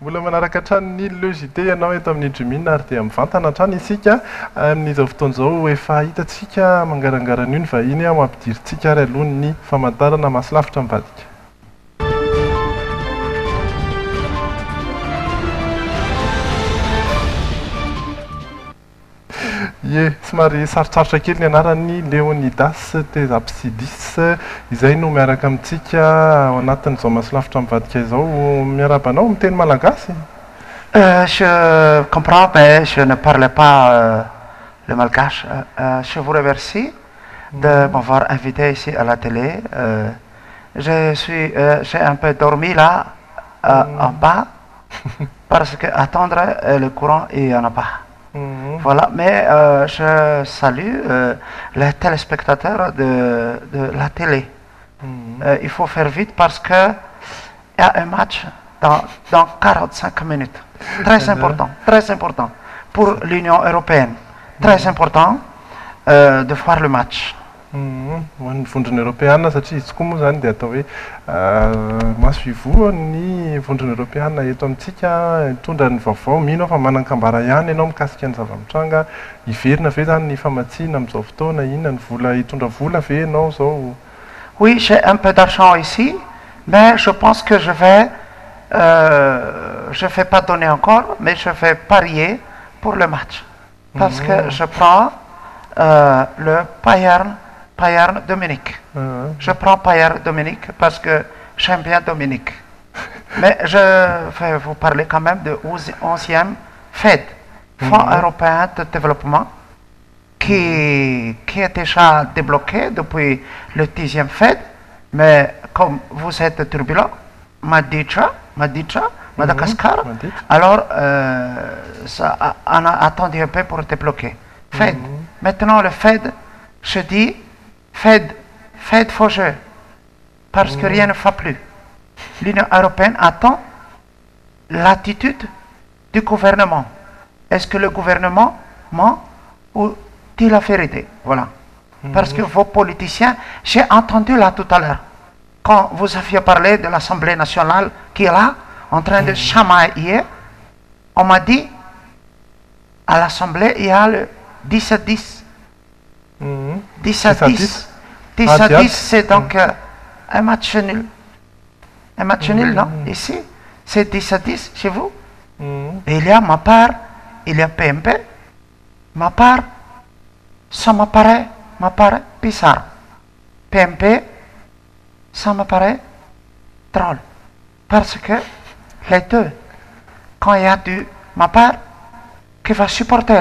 mbola manaraka hatrany ny logité ianao eto amin'ny Jumina ary dia mivantana hatrany isika amin'izao fotoan'izao efa hitantsika mangarangarana io ny vahiny mampidirintsika ary aloha ny famantarana masolavitra mivadika. Ye, somary sarotsarotra kely ny anarany Leonidas Tesapsidis izay no miaraka amintsika ao anatin'izao masolavitra mivadika izao. Miarabanao miteny malagasy? Je comprends, mais je ne parle pas le malgache. Je vous remercie de m'avoir invité ici à la télé. J'ai un peu dormi là, en bas, parce que attendre le courant, il n'y en a pas. Voilà, mais je salue les téléspectateurs de la télé. Il faut faire vite parce qu'il y a un match dans 45 minutes. Très important pour l'Union européenne. Très important de voir le match. Ny vondrona européenne satria izy koa moa zany dia atao hoe mahasoivo ny vondrona européenne eto amintsika mitondra ny vaovao mino fa manan-kambara ihany ianao mikasika ny zava-mitranga iverina ve zany ny famatsiana amin'izao fotoana inona ny vola hitondra vola ve ianao zao? Oui, j'ai un peu d'argent ici, mais je pense que je vais pas donner encore, mais je vais parier pour le match parce que je prends le Bayern Dominique. Je prends Bayern Dominique parce que j'aime bien Dominique. Mais je vais vous parler quand même de 11e FED, Fonds européen de développement, qui est déjà débloqué depuis le 10e FED. Mais comme vous êtes turbulent, Madagascar, alors ça, on a attendu un peu pour débloquer. FED. Maintenant le FED, je dis FED faut jouer parce que rien ne va plus. L'Union européenne attend l'attitude du gouvernement. Est-ce que le gouvernement ment ou dit la vérité? Voilà. Parce que vos politiciens, j'ai entendu là tout à l'heure, quand vous aviez parlé de l'Assemblée nationale qui est là, en train de chamailler, on m'a dit, à l'Assemblée, il y a le 10 à 10. 10 à 10. 10 à 10, c'est donc un match nul. Un match nul, non? Ici, c'est 10 à 10 chez vous. Et il y a ma part, il y a PMP. Ma part, ça m'apparaît bizarre. PMP, ça m'apparaît drôle. Parce que les deux, quand il y a ma part qui va supporter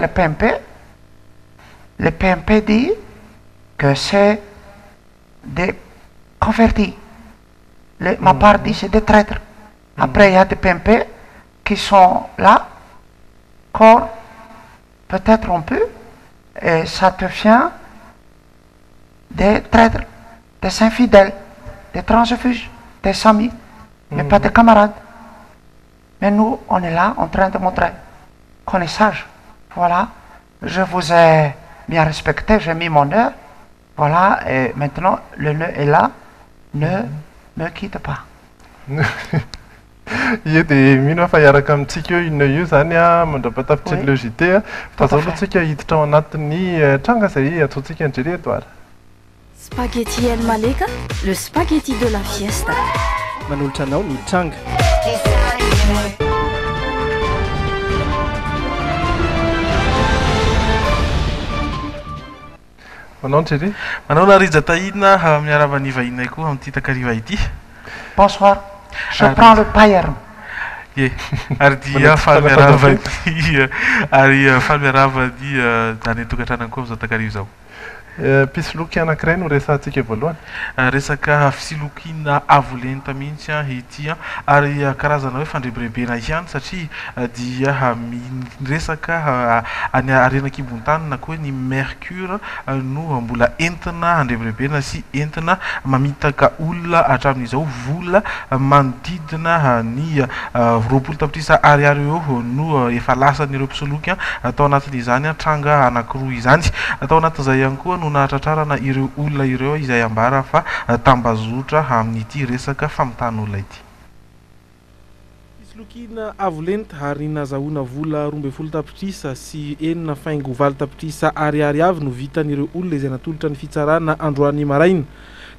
le PMP dit que c'est des convertis. Ma part dit c'est des traîtres. Après, il y a des PMP qui sont là, corps, peut-être on peut, et ça devient des traîtres, des infidèles, des transfuges, des amis, mais pas des camarades. Mais nous, on est là en train de montrer qu'on est sage. Voilà, je vous ai bien respecté, j'ai mis mon heure. Voilà, et maintenant, le nœud est là, ne me quitte pas. Ie dia mino fa hiaraka amintsika eo ino io zany mandrapatapitra ny logité fa zao aloha tsika hiditra ao anatin'ny tranga izay ataontsika andrereto ary. Spaghetti El Maleka, le spaghetti de la fiesta. Manolotra anao ny tranga. Manao Jerry? Manao Narija Tahina miarava-ny vahinay koa amin'ity takariva ity. Bonsoir. Je prends le Bayern. Ye, ary dia famiaravany ary famiaravany any tokantranany koa amin'izao takariva izao. Pisoloky anankiray no resantsika voalohany. Resaka fisolokiana avolenta mihitsy ity ary karazana hoe fandrebirebena ihany satria dia resaka any arenan-kibon-tany na koa ny mercure no mbola entina handrebirebena sy entina mamitaka olona hatramin'izao vola manodidina ny 20 tapitrisa ariary eo no efa lasan'ireo mpisoloky atao anatin'izany tranga anankiroa izany. Atao anatin'izay ihany koa no nahatratrarana ireo olona ireo izay ambara fa tambazotra amin'ity resaka famitana olona ity. Filokina avolenta ary nazahoana vola 12 tapitrisa sy 4.9 tapitrisa ariary avy no vitan'ireo olona izay natolotra ny fitsarana androany maraina.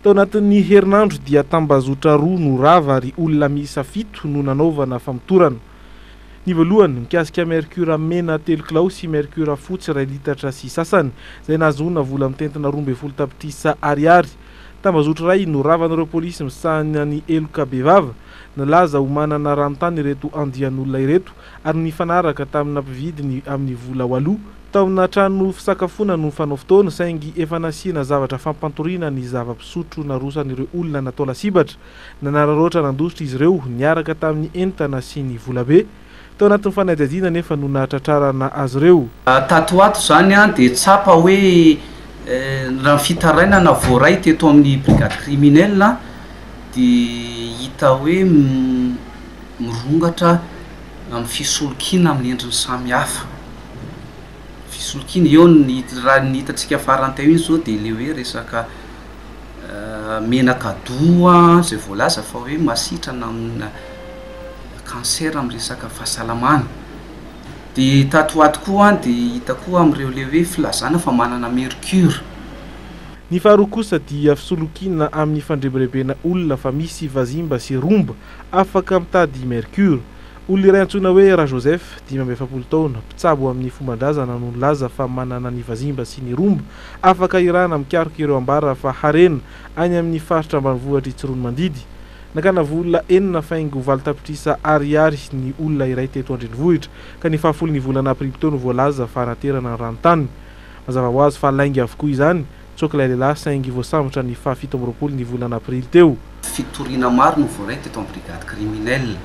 Tao anatin'ny herinandro dia tambazotra 2 no rava ary olona miisa 7 no nanaovana famotorana. Ny voalohany mikasika mercure mena 3 kilao sy mercure fotsy 2 litatra sy sasany izay nahazoana vola mitentina 12 tapitrisa ariary. Tambazotra ray no ravan'ireo polisy misahana ny eloka bevava nalaza ho manana ranontany ireto andian'olona ireto ary nifanaraka tamina mpividiny amin'ny vola 8 tao amina trano fisakafoana no fanao fotoana saingy efa nasiana zavatra fampantoriana ny zava-pisotro narosan'ireo olona natao lasibatra nanararoatra nandositra izy ireo niaraka tamin'ny entana sy ny vola be. Tao anatin'ny fanadihadiana nefa no nahatratrarana azy ireo. Tatoato zany dia tsapa hoe raha fitaraina na voaray teto amin'ny brigade criminelle dia hita hoe mirongatra amin'ny fisolokina amin'ny endriny samihafa. Fisolokina eo raha ny hitantsika farany teo iny zao dia le hoe resaka menaka doa izay voalaza fa hoe masitrana amin'ny cancer amin'ny resaka fahasalamana. Dia tatoato koa dia hita koa amin'ireo le hoe filazana fa manana mercure. Ny faharoa kosa dia fisolokina amin'ny fandrebirebena olona fa misy vazimba sy romba afaka mitady mercure. Olona iray antsoina hoe Ra Joseph 57 taona mpitsabo amin'ny fomban-drazana no nilaza fa manana ny vazimba sy ny romba afaka irana mikaroka ireo ambara fa harena any amin'ny faritra ambanivohitra Tsirono Mandidy. Nakana vola 4.9 tapitrisa ariary ny olona iray teto Andrenivohitra ka ny fahafolon'ny volana aprily no voalaza fa naterana ny ranontany. Mazava ho azy fa laingy avokoa izany tsoka ilay lehilahy saingy voasambotra ny 17 ny volana aprily teo. Fitoriana maro no voaray teto amin'ny brigade criminelle.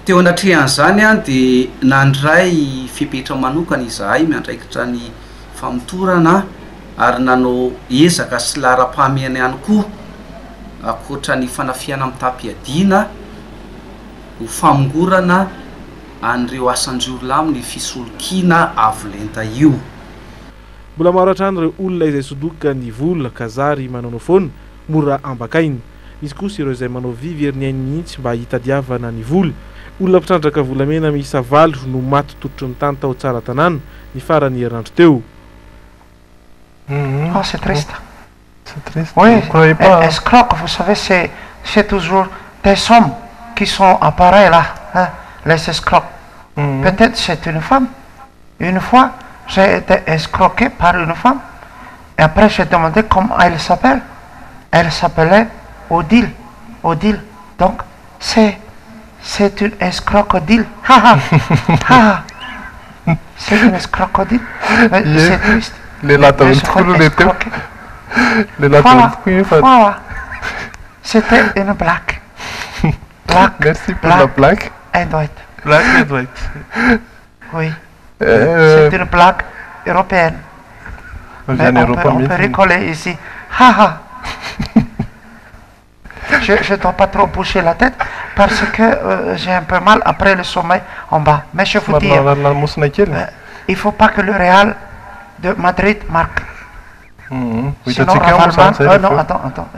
Teo anatrehan'izany dia nandray fipetra manokana izahay miandraikitra ny famotorana ary nanao ezaka sy lara-pahamehana ihany koa akoatra ny fanafiana amin'ny tapiadiana ho famongorana an'ireo asan-jiolona amin'ny fisolokina avolenta io. Mbola maro hatrany ireo olona izay sodoka ny vola kazary manao foana mora ambakainy. Misy kosa ireo izay manao vivy heriniainy mihitsy mba hitadiavana ny vola. Olona mpitrandraka volamena miisa 8 no maty tototry ny tany tao tsara tanàna ny farany herinandro teo. Oh, c'est triste. C'est triste. Oui, Vous croyez pas, escroc, vous savez, c'est toujours des hommes qui sont appareils là, hein, les escrocs. Peut-être c'est une femme. Une fois, j'ai été escroqué par une femme. Et après, j'ai demandé comment elle s'appelle. Elle s'appelait Odile. Odile. Donc, c'est une escrocodile. C'est une escrocodile. C'est triste. Voilà. C'était une blague. Merci pour la blague. And white. Black and white. Oui. C'est une blague européenne. Mais on peut rigoler ici. Je ne dois pas trop bouger la tête parce que j'ai un peu mal après le sommeil en bas. Mais je vous dis, il ne faut pas que le Real de Madrid marque. Sinon, non, attends.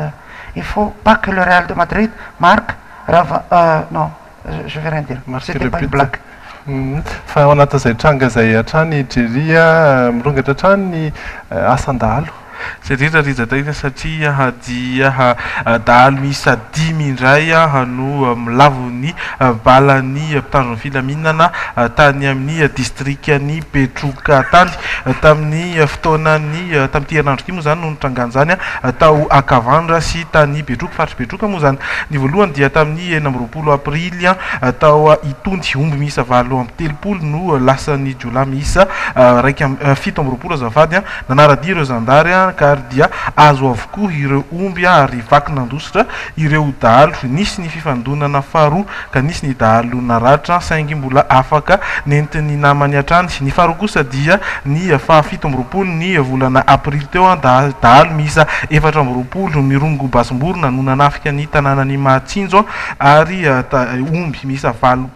Il ne faut pas que le Real de Madrid marque. Non, je ne vais rien dire. C'était pas une blague. Fa ao anatin'izay tranga izay hatrany Nigeria mirongatra hatrany ny asan-dalo. Zay ritra tena satria dia dahalo miisa 10 indray no milavo ny balan'ny mpitandro ny filaminana tany amin'ny distrikany Betroka tany tamin'ny fotoanany tamin'ity herinandro ity moa zany no nitrangan'izany tao Akavandra sy tany Betroka faritra Betroka moa zany. Ny voalohany dia tamin'ny 20 aprily tao Itondy omby miisa 7 no lasan'ny Jiola miisa 7 azafady nanaradia ireo zandary kary dia azo avokoa ireo omby ary vaky nandositra ireo dahalo. Nisy ny fifandonana faharoa ka nisy ny dahalo naratra saingy mbola afaka nentiny namany hatrany. Ny faharoa kosa dia ny 17 ny volana aprily teo dahalo miisa 4 mirongo Basimborona no nanafika ny tanànany Mahatsinjo ary omby miisa 7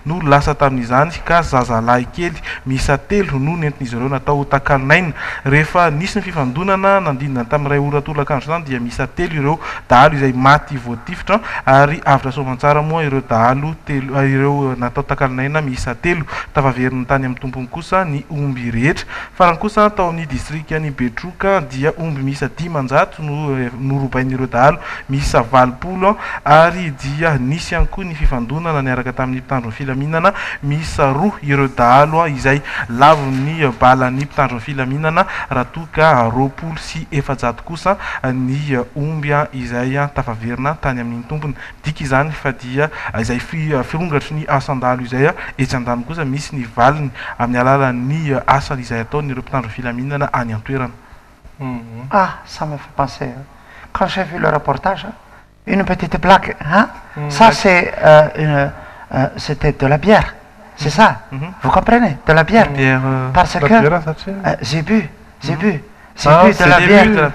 no lasa tamin'izany ka zazalahy kely miisa 3 no nentin'izy ireo natao takalinaina rehefa rehefa nisy ny fifandonana nandinina tamin'ray oratolakandro zany dia misy telo ireo dahalo izay maty voatifitra ary avy rasoavantsara moa ireo dahalo telo ireo natao takalinaina miisa telo tavaverina tany amin'ny tompony kosa ny omby rehetra farany kosa tao amin'ny distrika ny Betroka dia omby miisa 10 no norobain'ireo dahalo miisa 20 ary dia nisy ihany koa ny fifandonana niaraka tamin'ny mpitandro ny filaminana miisa 2 ireo dahalo izay lavon'ny balan'ny mpitandro ny filaminana raha toka 20 sy 700 kosa ny omby izay tafaverina tany amin'ny tompony diky izany fa dia izay firongatry ny asandalo izay etsy andany kosa misy ny valiny amin'ny alalan'ny asa izay ataon'ireo mpitandro filaminana any an-toerana. Ah, ça me fait penser. Quand j'ai vu le reportage, une petite blague, hein? Ça c'est c'était de la bière, c'est ça? Vous comprenez? De la bière. Parce que j'ai bu de la bière.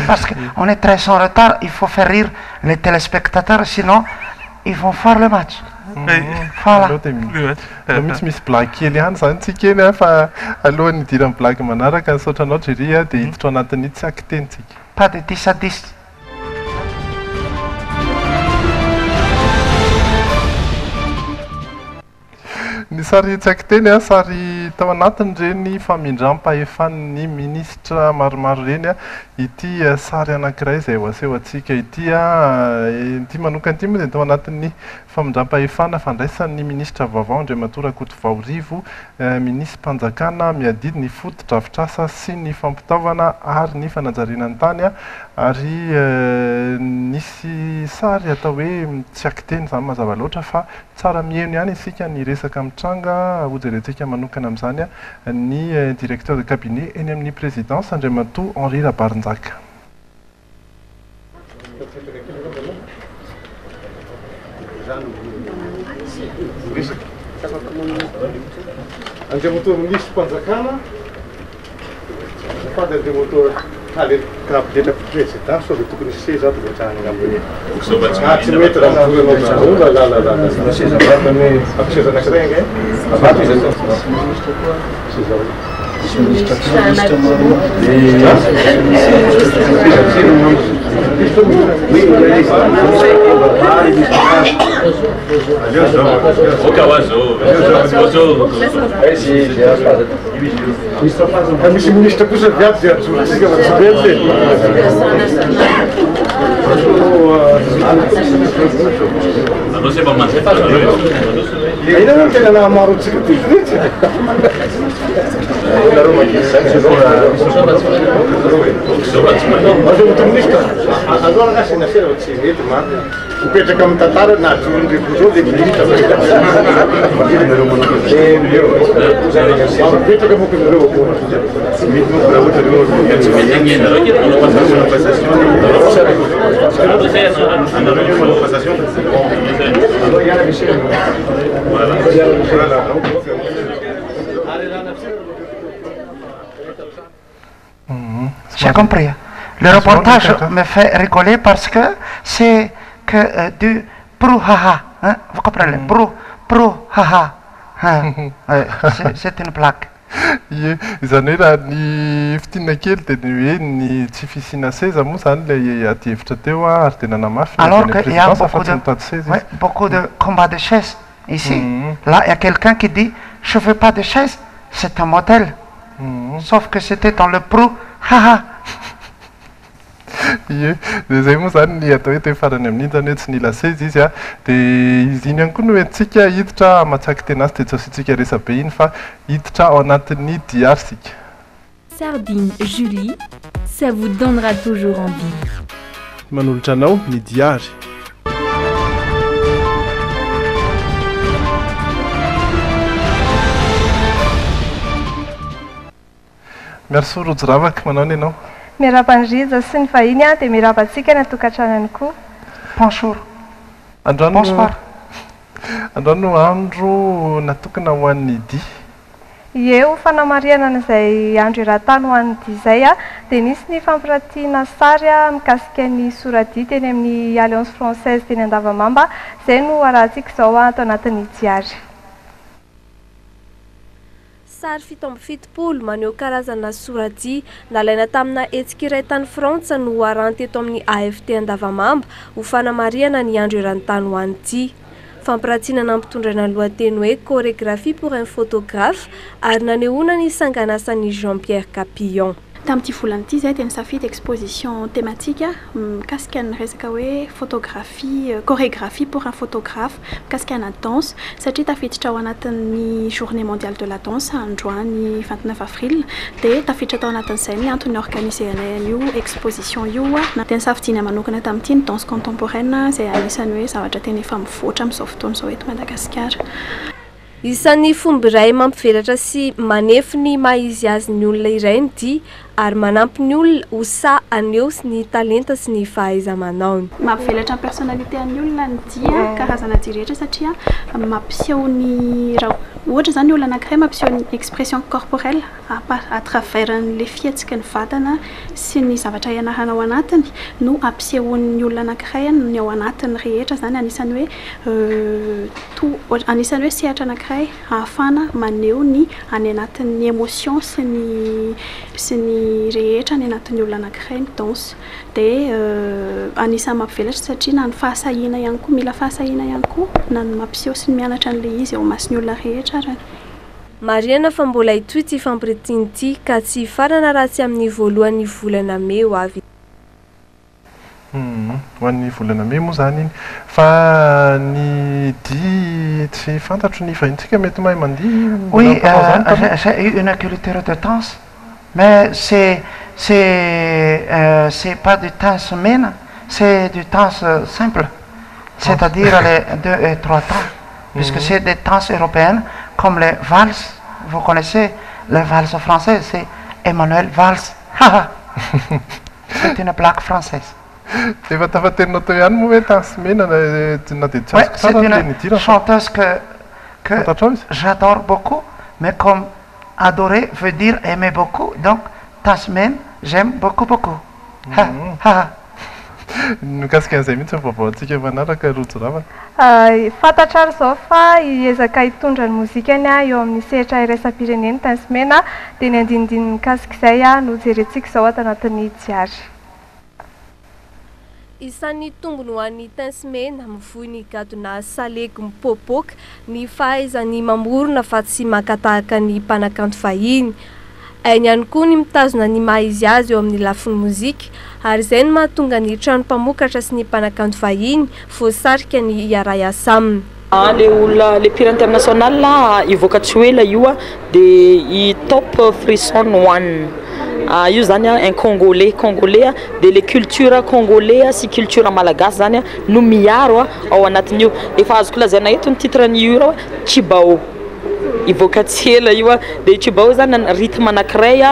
Parce qu'on est très en retard, il faut faire rire les téléspectateurs, sinon ils vont faire le match. Voilà. misy blague kely ihany zany tsika eny fa alohan'ny idiran'ny blague manaraka ny saotranao Jerry dia hiditra anatin'ny tsy akitentsika. Pas de 10 à 10. Ny sary tsy akiteny sary tao anatin'ireny famindram-pahefan'ny minisitra maromaro reny ity sary anankiray izay ho aseho antsika ity manokana ity moa dia tao anatin'ny famindram-pahefana fandraisan'ny minisitra vaovao Andriamatora Kotovavorivo minisy mpanjakana miadidy ny foto-drafitrasa sy ny fampitaovana ary ny fanajarianany tany ary nisy sary atao hoe tsy akiteny izany mazava loatra fa tsara mihaino ihany isika ny resaka mitranga hojerentsika manokana amin'izany ny directeur de cabinet eny amin'ny présidence Andriamatoa Henri Rabarinjaka. Andriamatoa minisitry mpanjakana fady Andriamatoa cabinet président sao dia tokony hisy seza voatrahana angambony tsy mety raha mivolanao seza anankiray nge abato izy misy ministra kosa viady zay ajotsika vatsivetsy ina tena nahamaro atsika toytsy ministra aloha asy nasera tsy mety maty mipetraka amin'ny tantara na ajorin'ireo le ministra mipetraka moko nareo J'ai compris. Le reportage me fait rigoler parce que c'est que du brouhaha. Hein? Vous comprenez? Brouhaha. C'est une blague. Izany hoe raha ny fitinana kely dia ny hoe ny tsy fisiana seza moa zany ilay aty hevitra teo ary tena namafy alors qu'il y a beaucoup de combats de chaises ici. Là, il y a quelqu'un qui dit je veux pas de chaise, c'est un modèle. Sauf que c'était dans le brouhaha. Dia zay moa zany ny atao hoe teo farany amin'ny internet tsy nila seza izy dia izy iny ihany koa no hoentsika hiditra amatsaky tena azy dia tsy aositsika resa be iny fa hiditra ao anatin'ny diary sika. Sardine Julie, ça vous donnera toujours envie. Manolotra anao ny diary. Merci Rojo Ravaka, manao ny ianao? Miarapandriza sy ny vahiny dia miarapantsika ny atokantranany koa. Bonjour. Bonsoir. Androany andro natokana ho an'ny dia. Eo fanamariana an'izay andro iran-tany ho an'ny dia izay dia nisy ny fampiratiana sary mikasika ny soradia teny amin'ny Alliance Française teny Andavamamba. Izay no arahantsika izao atao anatin'ny diary. sary 7 maneho karazana soradia nalaina tamina hetsika iray tany Frantsa no aranty eto amin'ny AFT Andavamamba ho fanamariana ny andro eran-tany ho an'ny ity. Fampiratina nampitondrana lohateny hoe chorégraphie pour un photographe ary nanehoana ny sanganasany Jean-Pierre Capillon. Tamty volana ity zay dia nisafidy exposition thématique mikasika ny resaka hoe photographie chorégraphie pour un photographe mikasika na danse satria tafiditra ao anatin'ny journée mondiale de la danse androany 29 avril dia tafiditra tao anatin'izay ny antony organisé io exposition io dia nisafidiana manokana tamin'ity ny danse contemporaine izay anisan'ny hoe zavatra tena efa mivoatra amin'izao fotoana izao eto Madagasikara. Isan'ny fomba iray mampivelatra sy manefy ny maizy azy ny olona iray ny ity ary manampy ny olona ho sa aneho sy ny talenta sy ny fahaiza-manaony. Mampivelatra ny personnalité ny olona ny dia karazana dia rehetra satria mampiseho ny raha ohatra zany olona anankiray mampiseho ny expression corporelle à travers les fihetsika ny vatana sy ny zavatra ianarana ao anatiny no ampisehon'ny olona anankiray ny ao anatiny rehetra zany anisan'ny hoe sehatra anankiray ahafana maneho ny any anatin'ny émotion sy ny rehetra ny anatin'ny olona anankiray ny danse dia anisan'ny mampivelatra satria na ny fahasahiana ihany koa mila fahasahiana ihany koa na ny mampiseho sy ny mianatra an'ilay izy eo masony olona rehetra rany. Mariana fa mbola itoy tsy fampiritiny ity ka tsy farana raha tsy amin'ny voalohan'ny volana May ho avy. Ho an'ny volana May moa zany iny fa ny dia tsy fantatro ny vahintsika mety mahay mandihy. Oui, j'ai eu une culture de danse, mais c'est pas du temps semaine, c'est du temps simple, c'est-à-dire les 2 et 3 temps, puisque c'est des danses européennes comme les valses. Vous connaissez les valses françaises, c'est Emmanuel Valls. C'est une blague française. C'est une chanteuse que j'adore beaucoup, mais comme adorer veut dire aimer beaucoup, donc Tasmen, j'aime beaucoup. Mikasika an'izay mihitsy vaovaontsika manaraka rojo ravana. Fantatrary izao fa hiezaka hitondra ny mozikany eo amin'ny sehatra iraisam-pireneny tany semena dia ny andinindiny mikasika izay no jerentsika izao ato anatin'ny diary. Isan'ny tombony ho an'ny Tansmena mivohy ny gadona salego mipoapoaka ny fahaizany mamorona fa tsy makatahaka ny mpanakanto fahiny. Ainy ihany koa ny mitazona ny maizy azy eo amin'ny lafiny mozika ary izay no mahatonga ny trano mpamokatra sy ny mpanakanto fahiny voasarika ny iara iasa aminy. Le olona le pire international ivoka-tsoela io dia i top frisson one. Io zany un congolais de les culture congolais sy culture malagasy zany no miaro ao anatin'io. Efa azoko lazaina eto ny titre ny io Chibao. Ivoka-tsela io dia Chibao zany rythme anankiray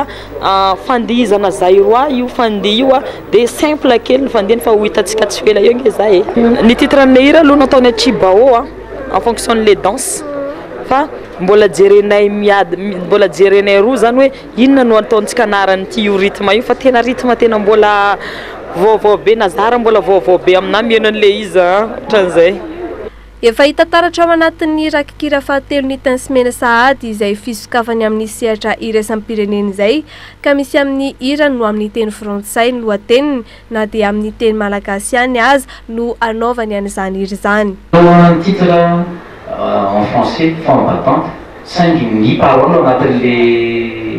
fandihizana zairoa io fandihy io dia simple kely ny fandihany fa ho hitantsika tsoela io nge zay. Ny titre ny hira aloha nataony Chibao en fonction les danses fa mbola jerenay mbola jerenay roa zany hoe inona no ataontsika anaran'ity io rythme io fa tena rythme tena mbola vaovao be nazara mbola vaovao be amina mihaino an'le izy ohatran'izay. Efa hita taratra ao anatin'ny rakikira fahatelo ny Tansmena sahady izay fisokafany amin'ny sehatra iraisam-pireneny izay ka misy amin'ny hira no amin'ny teny frantsay ny lohateniny na dia amin'ny teny malagasy ihany aza no anaovany an'izany hira izany. Titre en français, forme battante, 5 ny parole anatin'le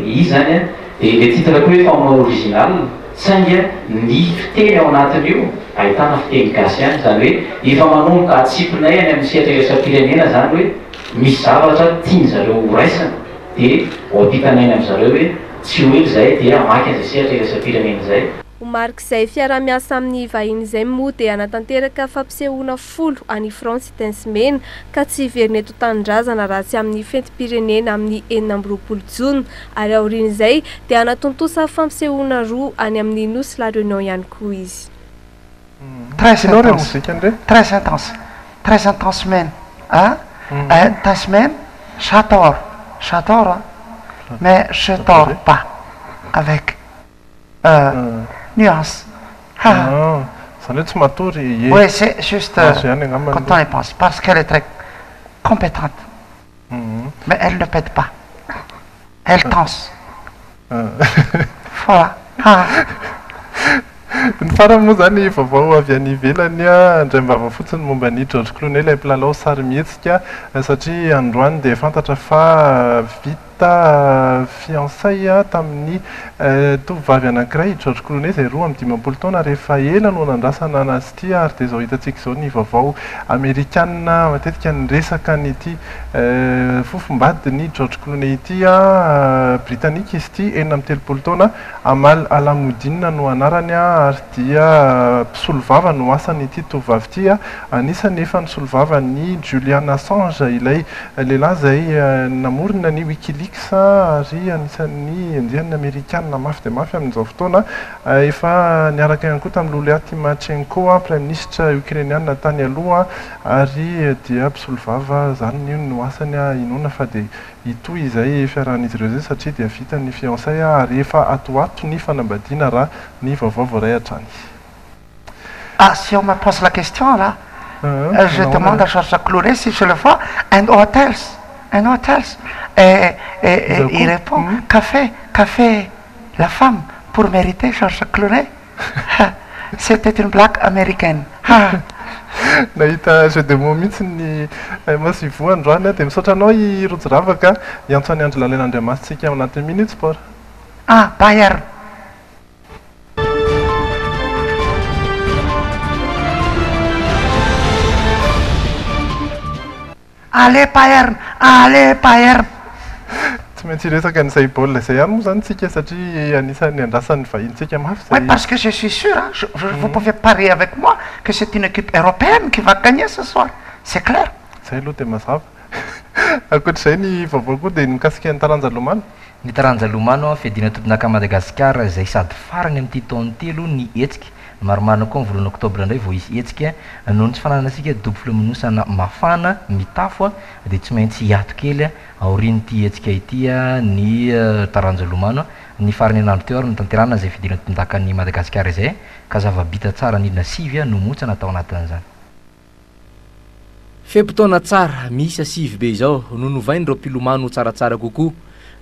izy zany dia le titre koa hoe forme original 5 ny fiteny ao anatiny io ahitana fiteny gasy ihany zany hoe efa manomboka atsipinay any amin'ny sehatra iraisam-pirenena zany hoe misy zavatra tiany zareo raisina dia ampitanainy amin'izareo hoe tsy hoe zay dia amaky an'izay sehatra iraisam-pirenena izay. Marik'izay fiara-miasa amin'ny vahiny izay moa dia anatanteraka fampisehoana 10 any France Tansmena ka tsy verina eto tanindrazana raha tsy amin'ny fetim-pirenena amin'ny 9 Jona ary aorian'izay dia anatontosa fampisehoana 2 any amin'ny Nosy La Réunion ihany koa izy. Très intense même. Tansmena, j'adore, mais je dors pas avec nuance. Oui, c'est juste quand on y pense, parce qu'elle est très compétente. Mais elle ne pète pas. Elle danse. Voilà. Ny farany moa zany vaovao avy any ivelany a indray mbava fotsiny momba ny George Clooney ilay mpilalao sary mihetsika satria androany dia fantatra fa vita fiancay tamin'ny tovovavy anankiray George Clooney izay 25 taona rehefa ela no nandrasana anazy ity ary dia izao hitantsika izao ny vaovao amerikanina matetika niresaka nyity fofombady ny George Clooney ity britannique izy ity 63 taona Amal Alamoudine no anarany ary dia mpisolovava no asan'ity tovovavy ity anisany efa nisolovava ny Julian Assange ilay lehilahy izay namorona ny Wikileaks ary anisan'ny indiana amerikanina mafy dia mafy amin'izao fotoana efa niaraka ihany koa tamin'ny Yulia Tymoshenko prime ministre ukrainiana tany aloha ary dia mpisolovava zany no asany inona fa dia itoy izay fiarahan'izy ireo zay satria dia vita ny fiancay ary efa atoato ny fanambadiana raha ny vaovao voaray hatrany. Ah, si on me pose la question là, je demande à George Clooney si je le vois en hotels. Et il répond café la femme pour mériter George Clooney. C'était une blague américaine. Nahita jeu de mots mihitsy ny masivo androany dia misaotra anao i rojiravaka hiantso ny andro lalàn'Andriamasitsika ao anatin'ny minutes sport. Ah, Bayern. Allez Bayern. Tsy maintsy resaka n'izay baolina izay ihany moa zany tsika satria anisany andrasan'ny vahintsika mafy. Oui, parce que je suis sûr, vous pouvez parier avec moi que c'est une équipe européenne qui va gagner ce soir. C'est clair. Zay aloha dia mazava. Ankoatr'izay ny vaovao koa dia mikasika ny taranja lomano. Ny taranja lomano fiadiana tompinaka Madagasikara izay sady farany amin'ity taona telo ny hetsika. Maromaro koa ny volana oktobra indray vao isy hetsika noho ny tsy fananasika double monosana mafana mitafo dia tsy maintsy hiato kely aorian'ity hetsika ity ny taranja lomano ny farany anandro teo ary ny tanterana izay fidirana tompindaka ny Madagasikara izay ka zava-bita tsara nidina sivy no motsana tao anatin'izany. Fempotoana tsara misy sivy be izao no novainy ireo mpilomano tsaratsara kokoa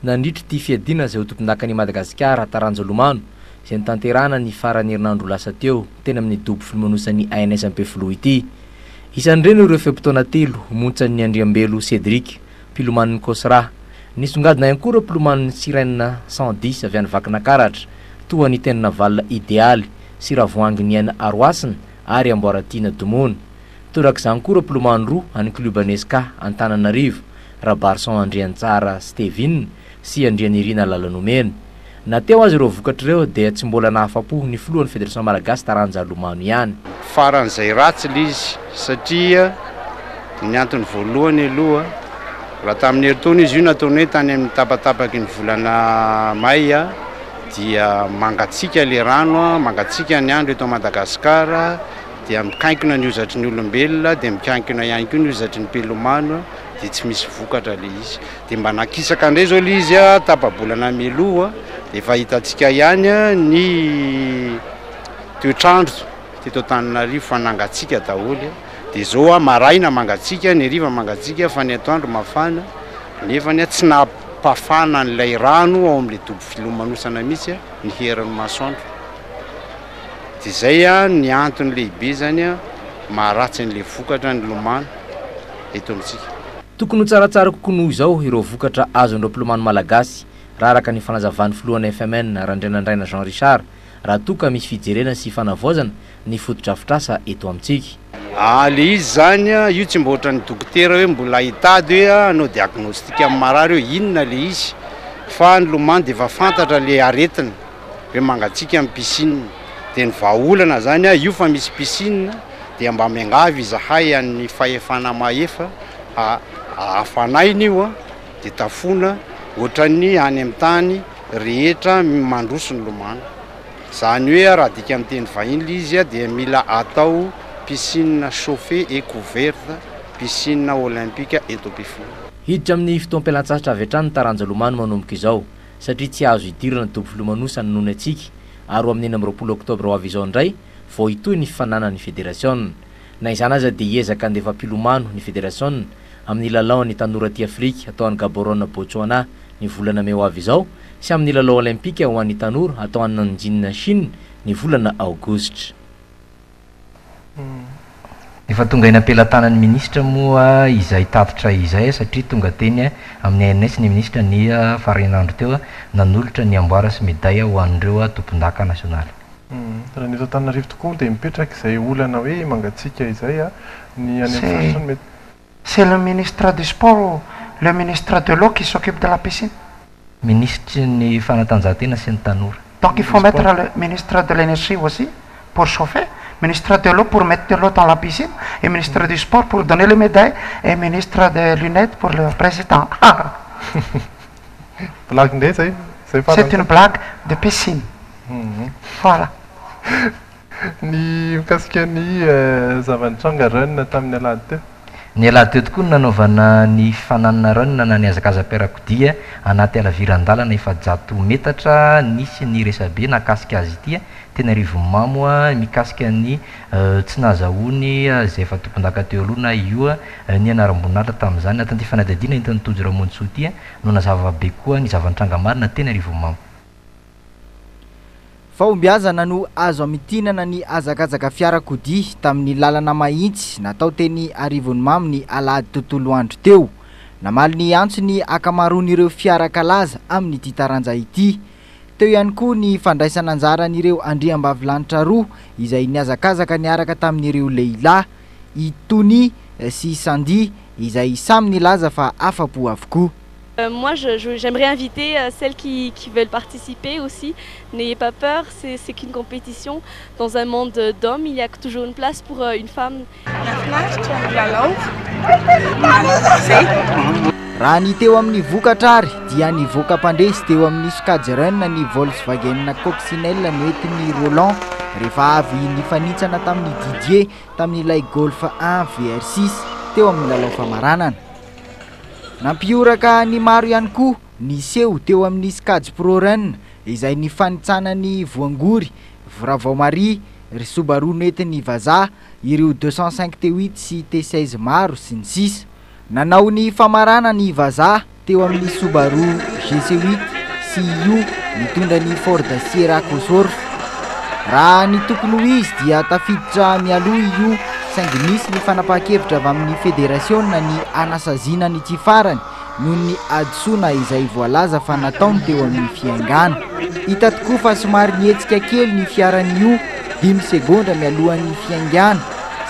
nandritra ity fiadiana izay ho tompindaka ny Madagasikara taranja lomano izay nitanterana ny farany herinandro lasa teo tena amin'ny dobo filimonosany ANSMP Floa ity. Isan'ireny ireo fempotoana telo montsan'ny Andriambelo Cédric mpiloman'ny Kosra nisongadina ihany koa ireo mpiloman'ny Sirène 110 avy any Vakinakaratra toa ny tenina valina Idéaly sy Ravoahangy Aina Aroasina ary Amboaratina Domona torak'izany koa ireo mpilomano roa any Clubaneska Antananarivo Rabarson Andriantsara Stevin sy Andrianirina Lalanomena. Nateo azy ireo vokatr'ireo dia tsy mbola nahafapo ny filohan'ny Fédération Malagasy taranja lomano ihany. Faran'izay ratsy izy satria ny antony voalohany aloha raha tamin'ny herintaona izy io nataony hoe tany amin'ny tapatapaky ny volana may dia mangatsika le rano mangatsika ny andro eto Madagasikara dia mikankina ny ozatry ny olombelona dia mikankina ihany koa ny ozatry ny mpilomano dia tsy misy vokatra le izy dia mba nakisaka indray zao le izy tapabolana mialoha efa hitantsika ihany ny toetrandro teto Antananarivo fa nangatsika daholo dia zao maraina mangatsika ny hariva mangatsika fa ny atoandro mafana nefa ny tsy napafana n'ilay rano ao amin'ilay dobo filomanosana mihitsy ny heran'ny masoandro dia zay ny antony lehibe zany maharatsy n'ilay vokatra ny lomano eto amintsika. Tokony tsaratsara kokoa noho izao ireo vokatra azon'ireo mpilomano malagasy raha araka ny fanazavan'ny filohan'ny FMN Randrenandraina Jean Richard raha toka misy fijerena sy fanavaozana ny fotodrafitrasa eto amintsika. Le izy zany io tsy mba ohatra ny dokotera hoe mbola hitady hoe anao diagnostika amin'ny marary hoe inona le izy fa ny lomano dia efa fantatra le aretina hoe mangatsika amin'ny piscine dia ny vahaolana zany io fa misy piscine dia mba miangavy izahay amin'ny fahefana maefa hafanainy io dia tafona ohatrany any amin'ny tany rehetra mandroso ny lomano zany hoe raha dika amin'ny teny vahiny le izy dia mila atao piscine chauffée et couverte piscine olympique eto Ampefiloha. Hiditra amin'ny fotoam-pialan-tsasatra avy hatrany taranja lomano manomboka izao satria tsy azo hidirana dobo filomanosana nohony atsika ary amin'ny 20 oktobra ho avy izao indray vao hitohy ny fifananan'ny fédération. Na izany aza dia hiezaka andefa mpilomano ny fédération amin'ny lalao ny tanora ty Afrika atao any Gaborone Botswana ny volana meo avy izao sy amin'ny lalao olimpika ho an'ny tanora atao any Nanjing Chine ny volana aogositra. Efa tonga eny ampelantanan'ny ministra moa izay tatitra izay satria tonga teny amin'ny ANS ny ministra ny farinandro teo nanolotra ny amboara sy médaille ho an'ireo tompon-daka nasionaly. Raha ny eto Antananarivo tokoa dia mipetraka izay olana hoe mangatsiaka izay ny any amin'ny mety. C'est le ministre du sport, le ministre de l'eau qui s'occupe de la piscine. Ministre ny fanatanjahantena sy ny tanora. Donc il faut mettre le ministre de l'énergie aussi pour chauffer, ministre de l'eau pour mettre de l'eau dans la piscine, et ministre du sport pour donner les médailles, et ministre des lunettes pour le président. C'est une blague de piscine. Voilà. Ny mikasika ny zava-nitranga run tamin'ny alahady teo. Ny alahady teo tokoa nanaovana ny fananana run na ny azakaza-piarakodia anaty alavirandalana efa 100 metatra nisy ny resabe nakasika azy ity tena Rivomamo mikasika ny tsy nahazahoany izay efa tompon-daka teo aloha na io ny anaram-bonala tamin'izany atanty fanadihadiana entin'ny Tojo Ramontsy ity no nazava be koa ny zava-nitranga marina tena Rivomamo. Fahombiazana no azo amitinana ny azakazaka fiarakodia tamin'ny lalana mahitsy natao teny Arivonimamy ny alahady tontolo andro teo. Namaly ny antso ny akamaroan'ireo fiarakalaza amin'ny ity taranja ity. Teo ihany koa ny fandraisana anjaran'ireo andriambavilanitra roa izay niazakazaka niaraka tamin'ireo lehilahy Itony sy Sandi izay samy nilaza fa afapo avokoa. Moi, j'aimerais inviter celles qui veulent participer aussi. N'ayez pas peur, c'est qu'une compétition. Dans un monde d'hommes, il y a toujours une place pour une femme. Raha ny teo amin'ny vokatra ary dia ny voka-pandresy teo amin'ny Skadjerun ny Volkswagen Coccinelle noentin'ny Roland rehefa avy nifanitsana tamin'ny Didier tamin'ilay Golf 1 VR6 teo amin'ny lalao famaranana. Nampioraka ny maro ihany koa ny seho teo amin'ny Skaj Pro Run izay nifanitsanany Voangory, Vravao-Marie, ry Subaru noentin'ny Vaza, ireo 205 T8 sy T16 maro sy ny sisa. Nanao ny famarana ny Vaza teo amin'ny Subaru GC8 sy io mitondra ny Ford Sierra Cosworth. Raha ny tokony ho izy dia tafiditra mialoha io saingy misy ny fanapahan-kevitra avy amin'ny federasiona ny anasazina ny tsy farany noho ny adisona izay voalaza fa nataony teo amin'ny fiaingana. Hita tokoa fa somary nietsika kely ny fiaran'io 5 segondra mialohan'ny fiaingana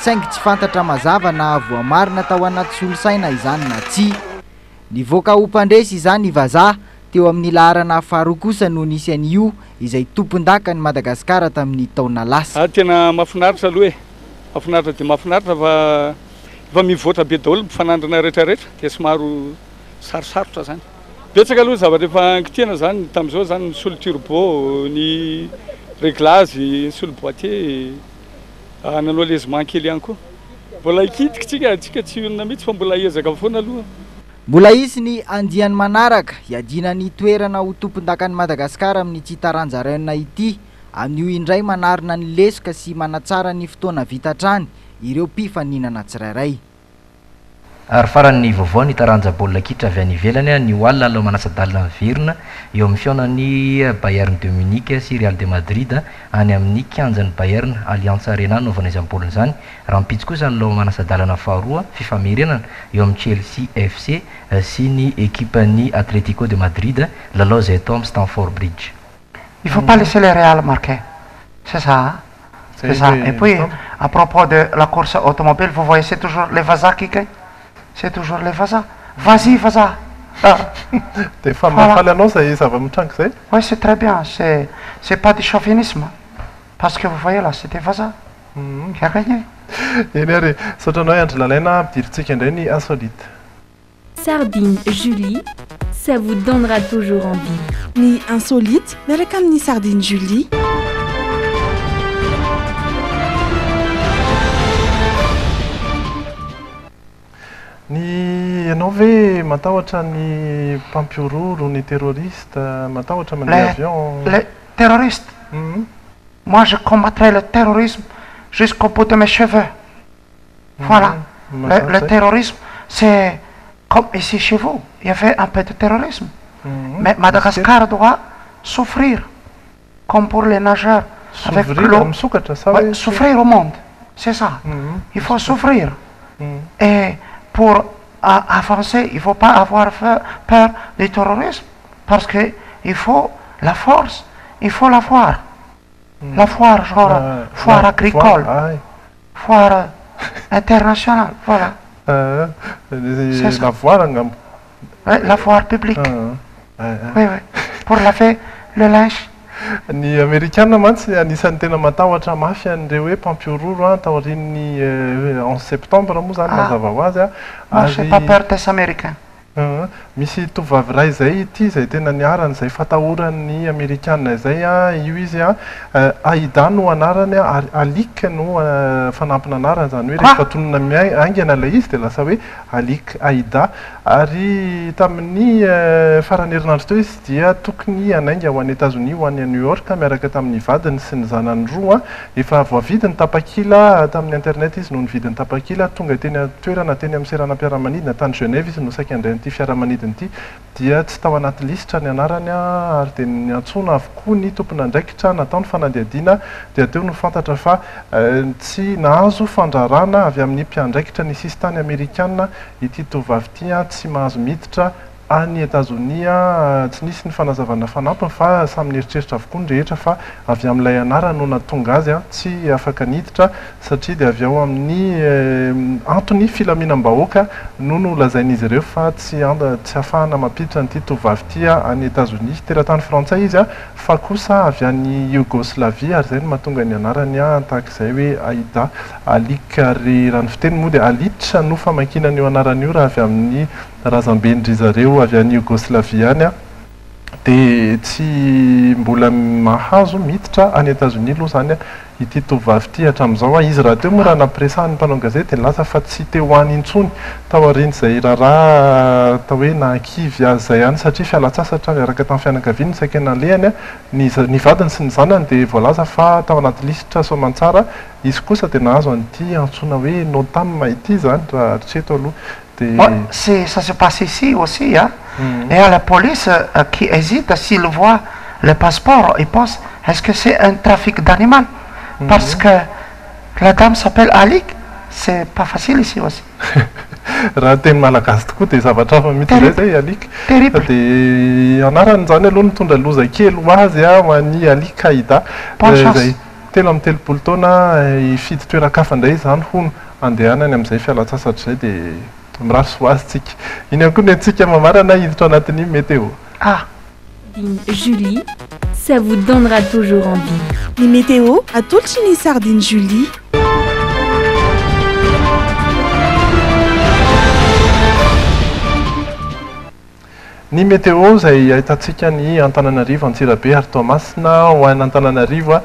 saingy tsy fantatra mazava na voamarina tao anaty solosaina izany na tsy. Nivoaka ho mpandresy izany Vaza teo amin'ny laharana faharoa kosa no nisy an'io izay tompon-daka ny Madagasikara tamin'ny taona lasa. Tena mahafinaritra aloha e. Mahafinaritra dia mahafinaritra fa mivoatra be daholo mpifanandrana rehetrarehetra dia somaro sarosarotra zany. Betsaka aloha zavatra efa ankitihana zany tamin'izao zany ny solo turbo, ny réglage, ny solo boîtier, nanao lezement kely ihany koa. Mbola ikitikitsika atsika tsy onona mihitsy fa mbola ezaka foana aloha. Mbola isy ny andiany manaraka hiadina ny toerana ho tompon-dakan'ny Madagasikara amin'ny tsy taranja rana ity amin'io indray manarina ny lesoka sy manatsara ny fotoana vita hatrany ireo mpifaninana tsirairay. Ary faran'ny vaovao ny taranja baolina kitra avy any ivelany ny Wall aloha manasa-dalina miverina eo amin'ny fihaonan'ny Bayern de Munich sy Real de Madrid any amin'ny kianjan'ny Bayern Allianz Arena naovana izany baolina izany. Raha mipitsy kosa ny aloha manasa-dalana faharoa fifamerenana eo amin'ny Chelsea FC sy ny ekipan'ny Atletico de Madrid lalao izay atao amin'ny Stamford Bridge. Il faut pas laisser les Real marquer. C'est ça, hein? C'est ça. Et puis, à propos de la course automobile, vous voyez, c'est toujours les Vaza qui gagnent. C'est toujours les Vaza. Vas-y, Vaza. Des femmes ça va me chanter. Oui, c'est très bien. C'est pas du chauvinisme. Parce que vous voyez là, c'était Vaza qui a gagné. Sardine Julie, ça vous donnera toujours envie. Ni insolite, mais comme ni sardine Julie. Ni ianao ve matahotra ny mpampiororo ny terroriste matahotra mandeha avion? Les terroristes. Moi, je combattrai le terrorisme jusqu'au bout de mes cheveux. Voilà. Le terrorisme, c'est comme ici chez vous. Il y avait un peu de terrorisme. Mais Madagascar doit souffrir, comme pour les nageurs. Avec l'eau. Ouais, souffrir au monde, c'est ça. Il faut souffrir. Et pour avancer, il ne faut pas avoir peur du terrorisme, parce qu'il faut la force, il faut la foire. La foire, genre foire agricole, foire internationale, voilà. La foire, la foire publique. Oui, pour laver le linge. Ny Américaine mantsy anisan'ny tena matahotra mafy an'ireo hoe mpampiororo taorian'ny 11 septembre moa zany mazava ho azy j'ai pas peur des Américains. Misy tovavy ray zay ity zay tena niarany zay fatahoran'ny Amerikanina zay io izy Aida no anarany Alik no fanampina anarany zany hoe rehefa tonona aingana ilay izy dia lasa hoe Alik Aida ary tamin'ny farany herinandro teo izy dia tokony anainga ho an'ny États-Unis ho an'ny New York miaraka tamin'ny vadiny sy ny zanany roa efa voavidiny tapakila tamin'ny internet izy no nividiny tapakila tonga teny toerana teny amin'ny seranam-piaramanidina tany Genève izy no saika andray ity fiaramanidina ity dia tsy tao anaty lisitra ny anarany ary dia niantsona avokoa ny tompona andraikitra natao ny fanadihadiana dia teo no fantatra fa tsy nahazo fandrarana avy amin'ny mpiandraikitra ny sisy tany Amerikanina ity tovavy ity tsy mahazo miditra any États-Unis tsy nisy ny fanazavana fanampiny fa samy nieritreritra avokoa ny rehetra fa avy amin'ilay anarany no natonga azy tsy afaka niditra satria dia avy ao amin'ny antony filaminam-bahoaka no nolazain'izy ireo fa tsy ahafahana mampiditra nyity tovavy ity any États-Unis teratany frantsay izy fa kosa avy any Yougoslavie ary zay no mahatonga ny anarany tahak'izay hoe Aida Alik ary raha ny fiteny moa dia alitra no famankinana io anarany io raha avy amin'ny razambe-ndry zareo avy any Yougoslavie any dia tsy mbola mahazo miditra any États-Unis aloha zany ity tovavy ity hatramin'izao izy raha teo moa raha nampiresahan'ny mpanao gazety dia lasa fa tsy teo any intsony tao aoriany izay raharaha tao hoe nankivy azy zay any satria fialatsasatra miaraka tamin'ny fianakaviany saika nalehany ny vadiny sy ny zanany dia voalaza fa tao anaty lisitra soamantsara izy kosa dia nahazo an'ity antsoina hoe notam ity zany raha hatreto aloha. Ça se passe ici aussi, hein? Et à la police qui hésite, s'il voit le passeport, il pense, est-ce que c'est un trafic d'animal? Parce que la dame s'appelle Alik, c'est pas facile ici aussi. Raha teny malagasy tokoa dia zavatra hafa mihitsy izay zay Alik dia anarany zany aloha nitondra loza kely ho azy ho an'ny Alik Aida zay telo amin'ny telopolo taona hifidy toeran-kafa indray zany hono andehanany amin'izay fialatsasatra zay dia mirasy ho azy tsika iny ihany koa ny antsika mamarana hiditra anatin'ny météo. Julie, ça vous donnera toujours envie. Les météos à Tulchini Sardine Julie. Ny météo zay ahitantsika ny Antananarivo Antsirabe ary Toamasina ho an'ny Antananarivo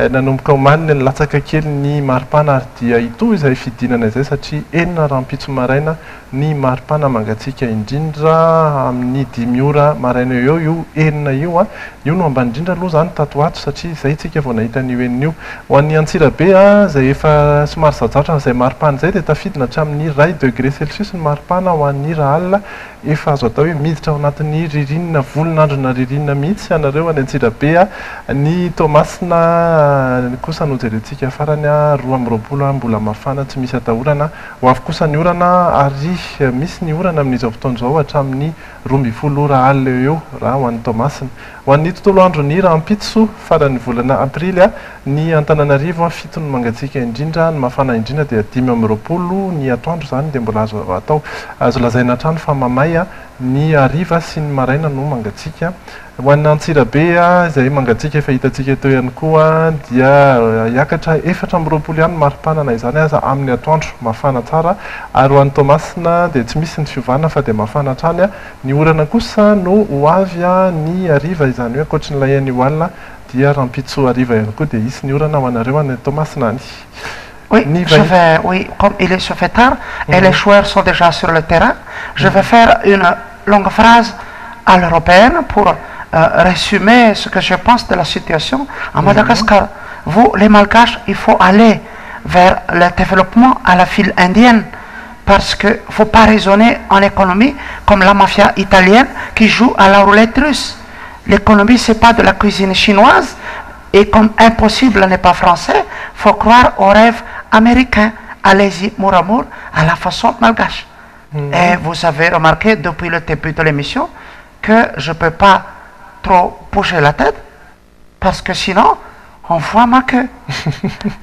nanomboka omaniny ny latsaka kely ny maripana ary dia ito izay fidinana izay satria enina rahampitso maraina ny maripana mangatsika indrindra amin'ny 5 ora maraina eo io enina io io no ambany indrindra aloha zany tatoato satria izay tsika vao nahita ny enina io ho an'ny Antsirabe zay efa somary zazatra izay maripana izay dia tafidina hatramin'ny 2 degré celsius ny maripana ho an'ny raha alina efa azo atao hoe miditra ao anatin'ny ririnina volon'androna ririnina mihitsy anareo any Antsirabe ny Toamasina kosa no jerentsika farany 2 mbola mafana tsy misy atahorana ho avy kosa ny orana ary misy ny orana amin'izao fotoana izao hatramin'ny 12 ora alina eo raha ho an'ny Toamasina ho an'ny tontolo andro ny rahampitso farany volana aprily ny Antananarivo fitony mangatsika indrindra ny mafana indrindra dia 5 ny atoandro zany dia mbola azo atao azo lazaina hatrany fa mamay ny ariva sy ny maraina no mangatsika ho an'ny Antsirabe izay mangatsika efa hitantsika teo ihany koa dia hiakatra 4 ihany maripana na izany aza amin'ny atoandro mafana tsara ary ho an'ny Toamasina dia tsy misy ny fiovana fa dia mafana hatrany ny orana kosa no ho avy ny ariva izany hoe ankoatra n'ilay any oalina dia rahampitso ariva ihany koa dia isy ny orana ho anareo any Toamasina any. Oui, oui, comme il se fait tard et les joueurs sont déjà sur le terrain, je vais faire une longue phrase à l'européenne pour résumer ce que je pense de la situation à Madagascar. Vous, les Malgaches, il faut aller vers le développement à la file indienne parce qu'il ne faut pas raisonner en économie comme la mafia italienne qui joue à la roulette russe. L'économie, ce n'est pas de la cuisine chinoise, et comme impossible n'est pas français, il faut croire au rêve américain. Allez-y, mot à mot, à la façon malgache. Et vous avez remarqué depuis le début de l'émission que je ne peux pas trop bouger la tête, parce que sinon, on voit ma queue.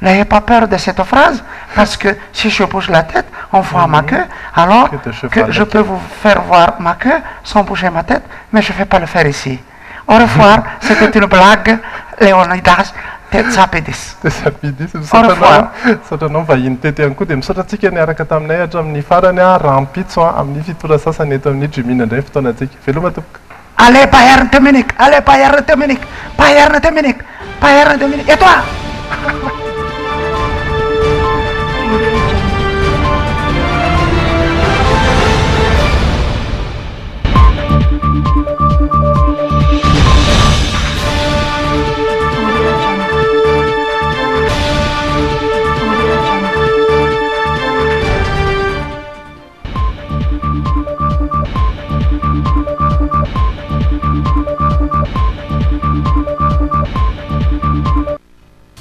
N'ayez pas peur de cette phrase, parce que si je bouge la tête, on voit ma queue, alors que je peux vous faire voir ma queue sans bouger ma tête, mais je ne vais pas le faire ici. Au revoir, c'était une blague, Léonidas Tsapidis. Au revoir. Satanao vahiny tety ihany koa dia misaotratsika niaraka taminay hatramin'ny farany rampitso amin'ny fitora sasany eto amin'ny Jumina indray fotoanantsika. Veloma tompoko. Allez, Bayern Dominique, allez, Bayern Dominique, Bayern Dominique, Bayern Dominique, et toi?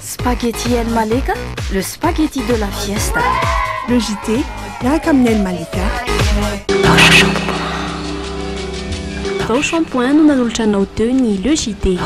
Spaghetti El Malika, le spaghetti de la fiesta. Le JT, Rakamnel Malika. Vao shampoing no nanolotra anao teo ny Le JT.